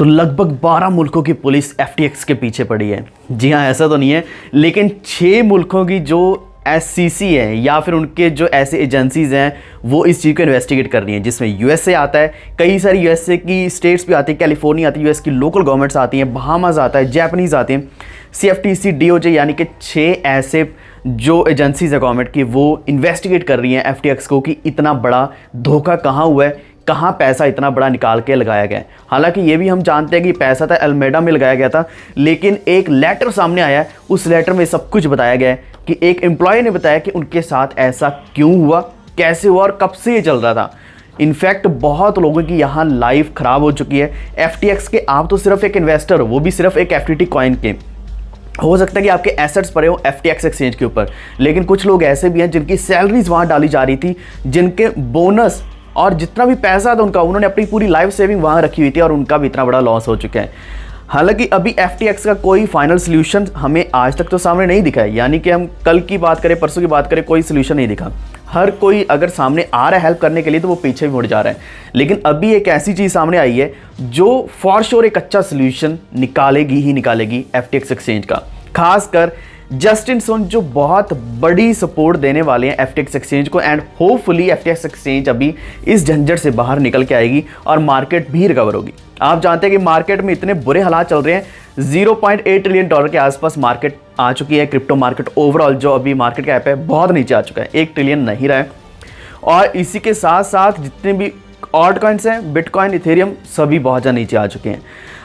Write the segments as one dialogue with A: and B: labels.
A: तो लगभग 12 मुल्कों की पुलिस FTX के पीछे पड़ी है। जी हाँ, ऐसा तो नहीं है, लेकिन 6 मुल्कों की जो SCC है या फिर उनके जो ऐसे एजेंसीज हैं वो इस चीज़ को इन्वेस्टिगेट कर रही हैं, जिसमें USA आता है, कई सारी USA की स्टेट्स भी आती है, कैलिफोर्निया आती है, US की लोकल गवर्नमेंट्स आती हैं, बहामास आता है, जापानीज़ आते हैं, CFTC, DOJ, यानी कि 6 ऐसे जो एजेंसीज है गवर्नमेंट की वो इन्वेस्टिगेट कर रही हैं FTX को कि इतना बड़ा धोखा कहाँ हुआ है, कहाँ पैसा इतना बड़ा निकाल के लगाया गया है। हालांकि ये भी हम जानते हैं कि पैसा था अल्मेडा में लगाया गया था, लेकिन एक लेटर सामने आया है, उस लेटर में सब कुछ बताया गया है कि एक एम्प्लॉय ने बताया कि उनके साथ ऐसा क्यों हुआ, कैसे हुआ और कब से ये चल रहा था। इनफैक्ट बहुत लोगों की यहाँ लाइफ ख़राब हो चुकी है। FTX के आप तो सिर्फ एक इन्वेस्टर हो, वो भी सिर्फ एक FTT कॉइन के। हो सकता है कि आपके एसेट्स पड़े हो FTX एक्सचेंज के ऊपर, लेकिन कुछ लोग ऐसे भी हैं जिनकी सैलरीज वहाँ डाली जा रही थी, जिनके बोनस और जितना भी पैसा था उनका, उन्होंने अपनी पूरी लाइफ सेविंग वहाँ रखी हुई थी और उनका भी इतना बड़ा लॉस हो चुका है। हालांकि अभी FTX का कोई फाइनल सोल्यूशन हमें आज तक तो सामने नहीं दिखा है, यानी कि हम कल की बात करें, परसों की बात करें, कोई सोल्यूशन नहीं दिखा। हर कोई अगर सामने आ रहा है हेल्प करने के लिए तो वो पीछे भी मुड़ जा रहा है। लेकिन अभी एक ऐसी चीज़ सामने आई है जो फॉर श्योर एक अच्छा सोल्यूशन निकालेगी ही निकालेगी FTX एक्सचेंज का, खासकर जस्टिन sun जो बहुत बड़ी सपोर्ट देने वाले हैं FTX एक्सचेंज को। एंड होपफुली FTX एक्सचेंज अभी इस झंझट से बाहर निकल के आएगी और मार्केट भी रिकवर होगी। आप जानते हैं कि मार्केट में इतने बुरे हालात चल रहे हैं, $0.8 ट्रिलियन के आसपास मार्केट आ चुकी है। क्रिप्टो मार्केट ओवरऑल जो अभी मार्केट कैप है बहुत नीचे आ चुका है, 1 ट्रिलियन नहीं रहा है। और इसी के साथ साथ जितने भी ऑल्ट कॉइन्स हैं, बिटकॉइन, इथेरियम, सभी बहुत ज़्यादा नीचे आ चुके हैं।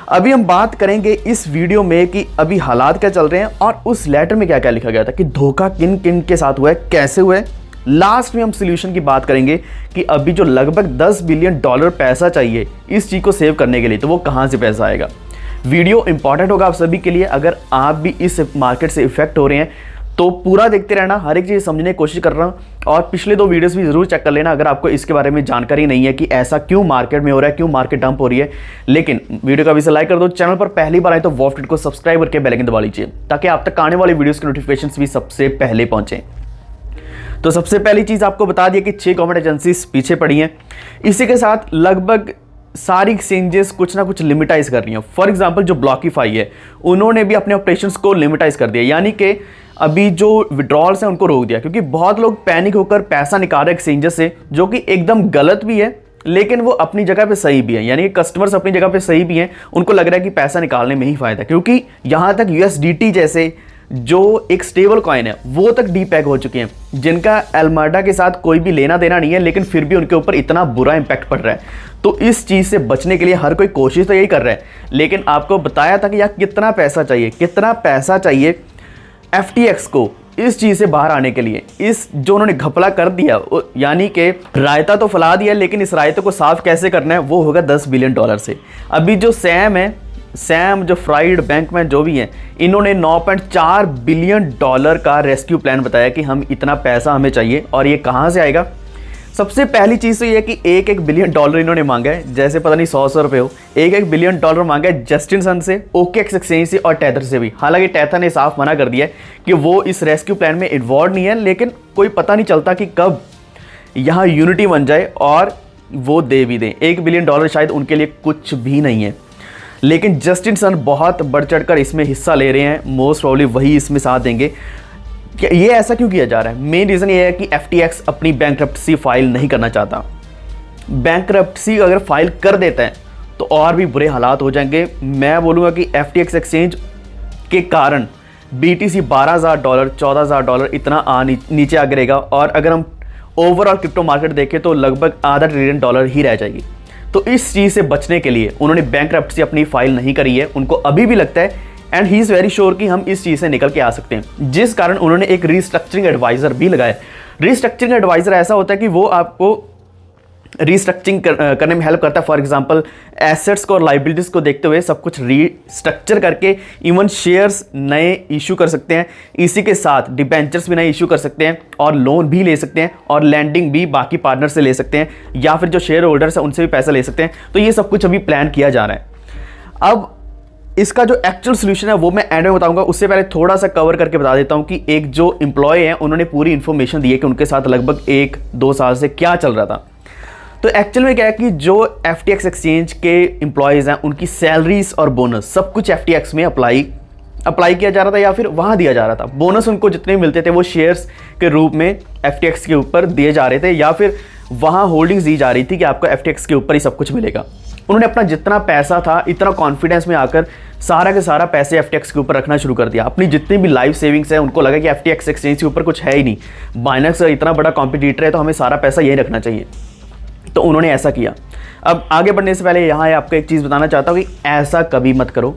A: अभी हम बात करेंगे इस वीडियो में कि अभी हालात क्या चल रहे हैं और उस लेटर में क्या क्या लिखा गया था, कि धोखा किन किन के साथ हुआ है, कैसे हुआ है। लास्ट में हम सोल्यूशन की बात करेंगे कि अभी जो लगभग $10 बिलियन पैसा चाहिए इस चीज़ को सेव करने के लिए, तो वो कहाँ से पैसा आएगा। वीडियो इंपॉर्टेंट होगा आप सभी के लिए। अगर आप भी इस मार्केट से इफेक्ट हो रहे हैं तो पूरा देखते रहना, हर एक चीज़ समझने की कोशिश कर रहा हूँ। और पिछले 2 वीडियोस भी जरूर चेक कर लेना अगर आपको इसके बारे में जानकारी नहीं है कि ऐसा क्यों मार्केट में हो रहा है, क्यों मार्केट डंप हो रही है। लेकिन वीडियो का भी से लाइक कर दो, चैनल पर पहली बार आए तो वॉफ्ट को सब्सक्राइब करके बेल आइकन दबा लीजिए ताकि आप तक आने वाली वीडियोस के नोटिफिकेशंस भी सबसे पहले पहुंचे। तो सबसे पहली चीज़ आपको बता दिया कि 6 गवर्नमेंट एजेंसीज पीछे पड़ी हैं। इसी के साथ लगभग सारी एक्सचेंजेस कुछ ना कुछ लिमिटाइज कर रही हैं। फॉर एग्जांपल जो ब्लॉकीफाई है, उन्होंने भी अपने ऑपरेशंस को लिमिटाइज कर दिया, यानी कि अभी जो विड्रॉल्स हैं उनको रोक दिया, क्योंकि बहुत लोग पैनिक होकर पैसा निकाल रहे हैं एक्सचेंजेस से, जो कि एकदम गलत भी है लेकिन वो अपनी जगह पे सही भी है। यानी कि कस्टमर्स अपनी जगह पे सही भी हैं, उनको लग रहा है कि पैसा निकालने में ही फायदा, क्योंकि यहाँ तक USDT जैसे जो एक स्टेबल कॉइन है वो तक डीपैग हो चुके हैं, जिनका अल्मेडा के साथ कोई भी लेना देना नहीं है, लेकिन फिर भी उनके ऊपर इतना बुरा इंपैक्ट पड़ रहा है। तो इस चीज़ से बचने के लिए हर कोई कोशिश तो यही कर रहा है। लेकिन आपको बताया था कि यार कितना पैसा चाहिए FTX को इस चीज़ से बाहर आने के लिए। इस जो उन्होंने घपला कर दिया, यानी कि रायता तो फैला दिया, लेकिन इस रायते को साफ कैसे करना है वो होगा $10 बिलियन से। अभी जो सैम जो फ्राइड बैंकमैन जो भी हैं, इन्होंने $9.4 बिलियन का रेस्क्यू प्लान बताया कि हम इतना पैसा हमें चाहिए। और ये कहाँ से आएगा? सबसे पहली चीज़ तो ये कि $1 बिलियन इन्होंने मांगा है, जैसे पता नहीं 100 रुपये हो। $1 बिलियन मांगा है जस्टिन सन से, OKX एक्सचेंज से और टेथर से भी। हालांकि टेथर ने साफ मना कर दिया है कि वो इस रेस्क्यू प्लान में इन्वॉल्व नहीं है, लेकिन कोई पता नहीं चलता कि कब यहाँ यूनिटी बन जाए और वो दे भी दें। $1 बिलियन शायद उनके लिए कुछ भी नहीं है, लेकिन जस्टिन सन बहुत बढ़ चढ़ कर इसमें हिस्सा ले रहे हैं। मोस्ट प्रॉब्ली वही इसमें साथ देंगे। ये ऐसा क्यों किया जा रहा है? मेन रीज़न ये है कि FTX अपनी बैंकरप्सी फाइल नहीं करना चाहता। बैंकरप्सी अगर फाइल कर देता है तो और भी बुरे हालात हो जाएंगे। मैं बोलूँगा कि FTX एक्सचेंज के कारण BTC $12,000 $14,000 इतना नीचे आ गिरेगा। और अगर हम ओवरऑल क्रिप्टो मार्केट देखें तो लगभग $0.5 ट्रिलियन ही रह जाएगी। तो इस चीज़ से बचने के लिए उन्होंने बैंकरप्सी अपनी फाइल नहीं करी है। उनको अभी भी लगता है and he is very sure कि हम इस चीज़ से निकल के आ सकते हैं, जिस कारण उन्होंने एक रीस्ट्रक्चरिंग एडवाइज़र भी लगाया। रीस्ट्रक्चरिंग एडवाइज़र ऐसा होता है कि वो आपको रीस्ट्रक्चरिंग करने में हेल्प करता है। फॉर एग्जांपल एसेट्स को और लाइबिलिटीज़ को देखते हुए सब कुछ रीस्ट्रक्चर करके इवन शेयर्स नए इशू कर सकते हैं। इसी के साथ डिबेंचर्स भी नए इशू कर सकते हैं और लोन भी ले सकते हैं और लैंडिंग भी बाकी पार्टनर से ले सकते हैं, या फिर जो शेयर होल्डर्स हैं उनसे भी पैसा ले सकते हैं। तो ये सब कुछ अभी प्लान किया जा रहा है। अब इसका जो एक्चुअल सोल्यूशन है वो मैं एंड में बताऊंगा। उससे पहले थोड़ा सा कवर करके बता देता हूं कि एक जो एम्प्लॉय है उन्होंने पूरी इन्फॉर्मेशन दी है कि उनके साथ लगभग 1-2 साल से क्या चल रहा था। तो एक्चुअल में क्या है कि जो FTX एक्सचेंज के एम्प्लॉयज़ हैं उनकी सैलरीज और बोनस सब कुछ FTX में अप्लाई किया जा रहा था या फिर वहाँ दिया जा रहा था। बोनस उनको जितने मिलते थे वो शेयर्स के रूप में FTX के ऊपर दिए जा रहे थे या फिर वहाँ होल्डिंग्स दी जा रही थी कि आपको FTX के ऊपर ही सब कुछ मिलेगा। उन्होंने अपना जितना पैसा था इतना कॉन्फिडेंस में आकर सारा के सारा पैसे FTX के ऊपर रखना शुरू कर दिया। अपनी जितनी भी लाइफ सेविंग्स है उनको लगा कि FTX एक्सचेंज के ऊपर कुछ है ही नहीं, बाइनेंस इतना बड़ा कॉम्पिटिटर है तो हमें सारा पैसा यही रखना चाहिए। तो उन्होंने ऐसा किया। अब आगे बढ़ने से पहले यहाँ आपको एक चीज़ बताना चाहता हूँ कि ऐसा कभी मत करो।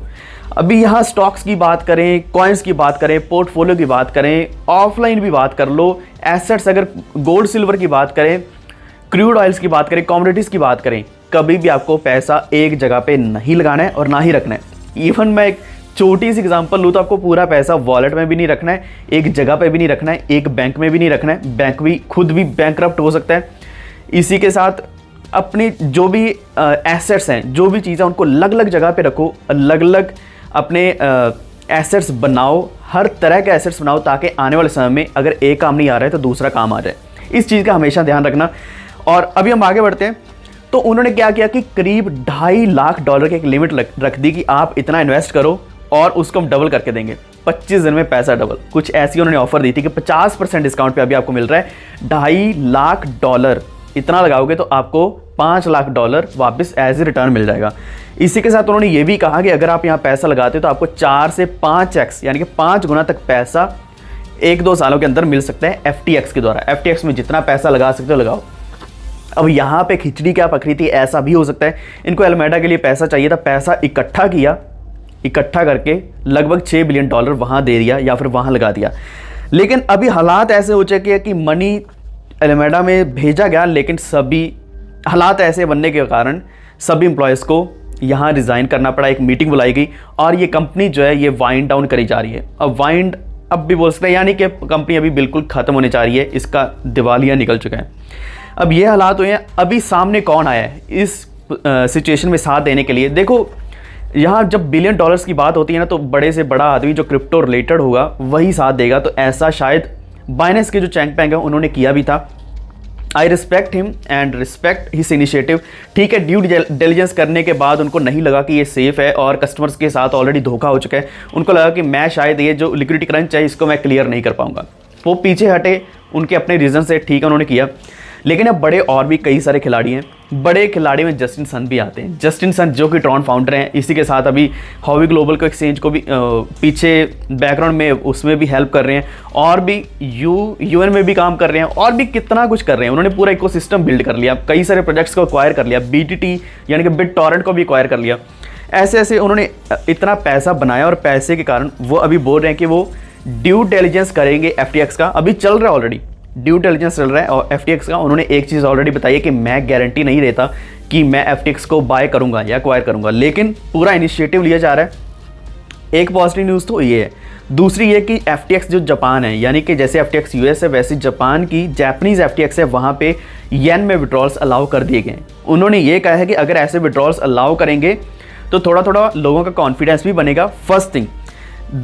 A: अभी यहाँ स्टॉक्स की बात करें, कॉइन्स की बात करें, पोर्टफोलियो की बात करें, ऑफलाइन भी बात कर लो, एसेट्स अगर गोल्ड सिल्वर की बात करें, क्रूड ऑयल्स की बात करें, कमोडिटीज़ की बात करें, कभी भी आपको पैसा एक जगह पे नहीं लगाना है और ना ही रखना है। इवन मैं एक छोटी सी एग्जांपल लूँ तो आपको पूरा पैसा वॉलेट में भी नहीं रखना है, एक जगह पे भी नहीं रखना है, एक बैंक में भी नहीं रखना है। बैंक भी खुद भी बैंकरप्ट हो सकता है। इसी के साथ अपनी जो भी एसेट्स हैं, जो भी चीज़ें, उनको अलग अलग जगह पे रखो, अलग अलग अपने एसेट्स बनाओ, हर तरह के एसेट्स बनाओ ताकि आने वाले समय में अगर एक काम नहीं आ रहा है तो दूसरा काम आ जाए। इस चीज़ का हमेशा ध्यान रखना। और अभी हम आगे बढ़ते हैं। तो उन्होंने क्या किया कि करीब $2.5 लाख की एक लिमिट रख दी कि आप इतना इन्वेस्ट करो और उसको हम डबल करके देंगे, 25 दिन में पैसा डबल। कुछ ऐसी उन्होंने ऑफर दी थी कि 50% डिस्काउंट पे अभी आपको मिल रहा है $2.5 लाख। इतना लगाओगे तो आपको $5 लाख वापस एज ए रिटर्न मिल जाएगा। इसी के साथ उन्होंने ये भी कहा कि अगर आप यहाँ पैसा लगाते हो तो आपको 4 से 5x यानी कि 5 गुना तक पैसा 1-2 सालों के अंदर मिल सकता है FTX के द्वारा। FTX में जितना पैसा लगा सकते हो लगाओ। अब यहाँ पे खिचड़ी क्या पक रही थी, ऐसा भी हो सकता है इनको एलमेडा के लिए पैसा चाहिए था, पैसा इकट्ठा करके लगभग $6 बिलियन वहाँ दे दिया या फिर वहाँ लगा दिया। लेकिन अभी हालात ऐसे हो चुके हैं कि मनी एलमेडा में भेजा गया, लेकिन सभी हालात ऐसे बनने के कारण सभी एम्प्लॉयज़ को यहाँ रिज़ाइन करना पड़ा। एक मीटिंग बुलाई गई और ये कंपनी जो है ये वाइंड डाउन करी जा रही है। अब भी बोल सकते हैं यानी कि कंपनी अभी बिल्कुल ख़त्म होने जा रही है, इसका दिवालिया निकल चुका है। अब ये हालात हुए हैं। अभी सामने कौन आया है इस सिचुएशन में साथ देने के लिए? देखो, यहाँ जब $बिलियन की बात होती है ना तो बड़े से बड़ा आदमी जो क्रिप्टो रिलेटेड होगा वही साथ देगा। तो ऐसा शायद बाइनेंस के जो चैंगपेंग है उन्होंने किया भी था। I respect him and respect his initiative. ठीक है, ड्यू डिलिजेंस करने के बाद उनको नहीं लगा कि ये सेफ है और कस्टमर्स के साथ ऑलरेडी धोखा हो चुका है। उनको लगा कि मैं शायद ये जो लिक्विडिटी क्रंच है इसको मैं क्लियर नहीं कर पाऊंगा। वो पीछे हटे, उनके अपने रीज़न से, ठीक है, उन्होंने किया। लेकिन अब बड़े और भी कई सारे खिलाड़ी हैं। बड़े खिलाड़ी में जस्टिन सन भी आते हैं। जस्टिन सन जो कि ट्रॉन फाउंडर हैं। इसी के साथ अभी हॉवी ग्लोबल को एक्सचेंज को भी पीछे बैकग्राउंड में उसमें भी हेल्प कर रहे हैं और भी यूएन में भी काम कर रहे हैं और भी कितना कुछ कर रहे हैं। उन्होंने पूरा इकोसिस्टम बिल्ड कर लिया, कई सारे प्रोजेक्ट्स को एक्वायर कर लिया, BTT यानी कि BitTorrent को भी एक्वायर कर लिया। ऐसे उन्होंने इतना पैसा बनाया और पैसे के कारण वो अभी बोल रहे हैं कि वो ड्यू डिलिजेंस करेंगे FTX का। अभी चल रहा है, ऑलरेडी ड्यू डिलिजेंस चल रहा है और FTX का। उन्होंने एक चीज़ ऑलरेडी बताई है कि मैं गारंटी नहीं देता कि मैं FTX को बाय करूंगा या एक्वायर करूंगा, लेकिन पूरा इनिशिएटिव लिया जा रहा है। एक पॉजिटिव न्यूज़ तो ये है। दूसरी ये कि FTX जो जापान है, यानी कि जैसे FTX US है वैसे जापान की जापानीज़ FTX है, वहाँ पे येन में विड्रॉल्स अलाउ कर दिए गए। उन्होंने ये कहा है कि अगर ऐसे विड्रॉल्स अलाउ करेंगे तो थोड़ा थोड़ा लोगों का कॉन्फिडेंस भी बनेगा, फर्स्ट थिंग।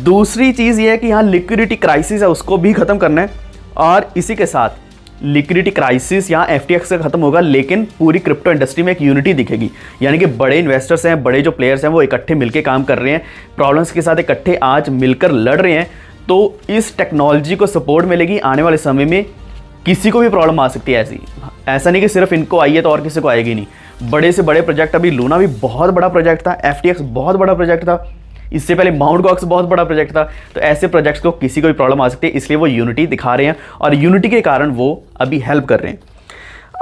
A: दूसरी चीज़ ये है कि यहाँ लिक्विडिटी क्राइसिस है उसको भी ख़त्म करना है और इसी के साथ लिक्विडिटी क्राइसिस यहाँ FTX से ख़त्म होगा, लेकिन पूरी क्रिप्टो इंडस्ट्री में एक यूनिटी दिखेगी। यानी कि बड़े इन्वेस्टर्स हैं, बड़े जो प्लेयर्स हैं वो इकट्ठे मिलकर काम कर रहे हैं, प्रॉब्लम्स के साथ इकट्ठे आज मिलकर लड़ रहे हैं। तो इस टेक्नोलॉजी को सपोर्ट मिलेगी। आने वाले समय में किसी को भी प्रॉब्लम आ सकती है ऐसा नहीं कि सिर्फ इनको आई है तो और किसी को आएगी नहीं। बड़े से बड़े प्रोजेक्ट, अभी लूना भी बहुत बड़ा प्रोजेक्ट था, FTX बहुत बड़ा प्रोजेक्ट था, इससे पहले माउंट गॉक्स बहुत बड़ा प्रोजेक्ट था। तो ऐसे प्रोजेक्ट्स को किसी को भी प्रॉब्लम आ सकती है, इसलिए वो यूनिटी दिखा रहे हैं और यूनिटी के कारण वो अभी हेल्प कर रहे हैं।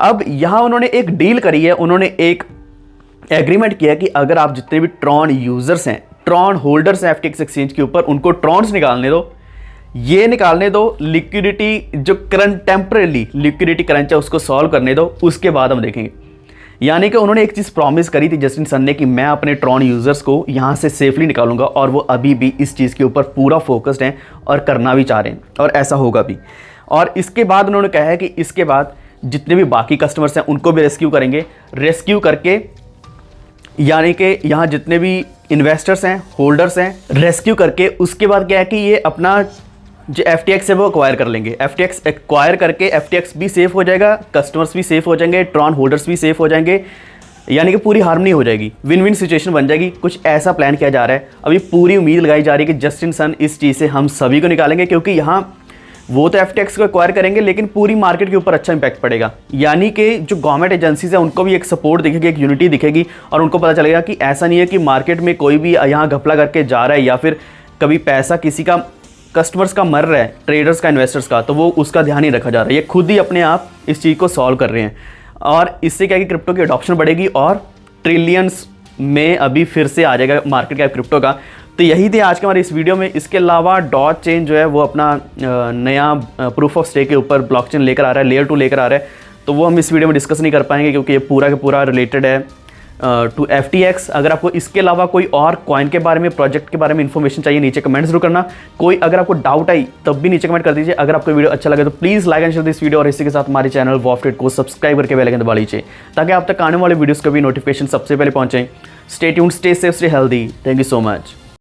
A: अब यहाँ उन्होंने एक डील करी है, उन्होंने एक एग्रीमेंट किया कि अगर आप जितने भी ट्रॉन यूजर्स हैं, ट्रॉन होल्डर्स हैं FTX एक्सचेंज के ऊपर, उनको ट्रॉन्स निकालने दो, लिक्विडिटी जो करंट टेम्परेली लिक्विडिटी क्रंच है उसको सॉल्व करने दो, उसके बाद हम देखेंगे। यानी कि उन्होंने एक चीज़ प्रॉमिस करी थी जस्टिन सन ने कि मैं अपने ट्रॉन यूज़र्स को यहाँ से सेफली निकालूंगा, और वो अभी भी इस चीज़ के ऊपर पूरा फोकस्ड हैं और करना भी चाह रहे हैं और ऐसा होगा भी। और इसके बाद उन्होंने कहा है कि इसके बाद जितने भी बाकी कस्टमर्स हैं उनको भी रेस्क्यू करेंगे, रेस्क्यू करके यानी कि यहाँ जितने भी इन्वेस्टर्स हैं, होल्डर्स हैं, रेस्क्यू करके उसके बाद क्या है कि ये अपना जो FTX है वो एक्वायर कर लेंगे। FTX एक्वायर करके FTX भी सेफ हो जाएगा, कस्टमर्स भी सेफ हो जाएंगे, ट्रॉन होल्डर्स भी सेफ हो जाएंगे, यानी कि पूरी हार्मनी हो जाएगी, विन विन सिचुएशन बन जाएगी। कुछ ऐसा प्लान किया जा रहा है। अभी पूरी उम्मीद लगाई जा रही है कि जस्टिन सन इस चीज़ से हम सभी को निकालेंगे, क्योंकि यहाँ वो तो FTX को एक्वायर करेंगे लेकिन पूरी मार्केट के ऊपर अच्छा इंपैक्ट पड़ेगा। यानी कि जो गवर्नमेंट एजेंसीज है उनको भी एक सपोर्ट दिखेगी, एक यूनिटी दिखेगी, और उनको पता चलेगा कि ऐसा नहीं है कि मार्केट में कोई भी यहाँ घपला करके जा रहा है या फिर कभी पैसा किसी का कस्टमर्स का मर रहा है, ट्रेडर्स का, इन्वेस्टर्स का, तो वो उसका ध्यान नहीं रखा जा रहा है। ये खुद ही अपने आप इस चीज़ को सॉल्व कर रहे हैं, और इससे क्या कि क्रिप्टो की अडॉप्शन बढ़ेगी और ट्रिलियंस में अभी फिर से आ जाएगा मार्केट कैप क्रिप्टो का। तो यही थे आज के हमारे इस वीडियो में। इसके अलावा डॉज चेन जो है वो अपना नया प्रूफ ऑफ स्टेक के ऊपर ब्लॉकचेन लेकर आ रहा है, लेयर 2 लेकर आ रहा है, तो वो हम इस वीडियो में डिस्कस नहीं कर पाएंगे क्योंकि ये पूरा का पूरा रिलेटेड है टू FTX। अगर आपको इसके अलावा कोई और कॉइन के बारे में, प्रोजेक्ट के बारे में इन्फॉर्मेशन चाहिए, नीचे कमेंट जरूर करना। कोई अगर आपको डाउट आई तब भी नीचे कमेंट कर दीजिए। अगर आपको वीडियो अच्छा लगे तो please like and share this video, और इसी के साथ हमारे चैनल वॉफ ट्रेड को सब्सक्राइब करके बेल आइकन दबा लीजिए ताकि आप तक आने वाले वीडियोस का भी नोटिफिकेशन सबसे पहले पहुंचे। Stay tuned, stay safe, stay healthy. Thank you so much.